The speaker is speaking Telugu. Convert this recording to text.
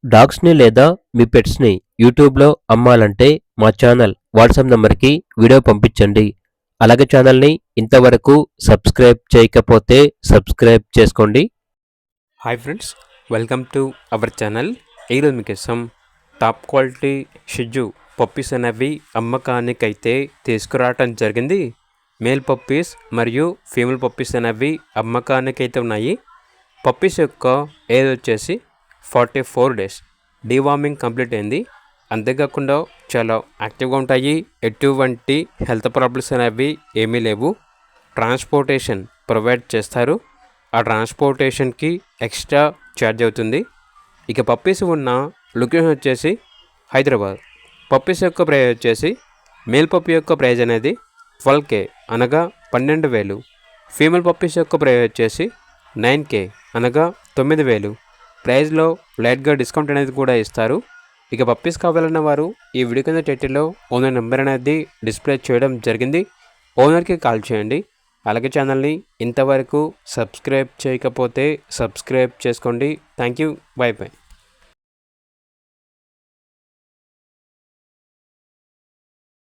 డాగ్స్‌ని లేదా మీ పెట్స్‌ని యూట్యూబ్‌లో అమ్మాలంటే మా ఛానల్ వాట్సాప్ నంబర్‌కి వీడియో పంపించండి. అలాగే ఛానల్‌ని ఇంతవరకు సబ్స్క్రైబ్ చేయకపోతే సబ్స్క్రైబ్ చేసుకోండి. Hi friends, welcome to our channel. ఈరోజు మీకోసం టాప్ క్వాలిటీ షిజు పప్పీస్ అనేవి అమ్మకానికైతే తీసుకురావటం జరిగింది. మేల్ పప్పీస్ మరియు ఫీమేల్ పప్పీస్ అనేవి అమ్మకానికైతే ఉన్నాయి. పప్పీస్ యొక్క ఏజ్ వచ్చేసి 44 డేస్. డీవార్మింగ్ కంప్లీట్ అయింది. అంతేకాకుండా చాలా యాక్టివ్గా ఉంటాయి. ఎటువంటి హెల్త్ ప్రాబ్లమ్స్ అనేవి ఏమీ లేవు. ట్రాన్స్పోర్టేషన్ ప్రొవైడ్ చేస్తారు. ఆ ట్రాన్స్పోర్టేషన్కి ఎక్స్ట్రా ఛార్జ్ అవుతుంది. ఇక పప్పీస్ ఉన్న లొకేషన్ వచ్చేసి హైదరాబాద్. పప్పీస్ యొక్క ప్రైజ్ వచ్చేసి మేల్ పప్పీ యొక్క ప్రైజ్ అనేది 12K అనగా 12,000. ఫీమేల్ పప్పీస్ యొక్క ప్రైజ్ వచ్చేసి 9K అనగా 9,000. ప్రైజ్లో లైట్గా డిస్కౌంట్ అనేది కూడా ఇస్తారు. ఇక పప్పీస్ కావాలన్న వారు ఈ వీడియో కింద టైటిల్లో ఓనర్ నెంబర్ అనేది డిస్ప్లే చేయడం జరిగింది. ఓనర్కి కాల్ చేయండి. అలాగే ఛానల్ని ఇంతవరకు సబ్స్క్రైబ్ చేయకపోతే సబ్స్క్రైబ్ చేసుకోండి. Thank you. By by.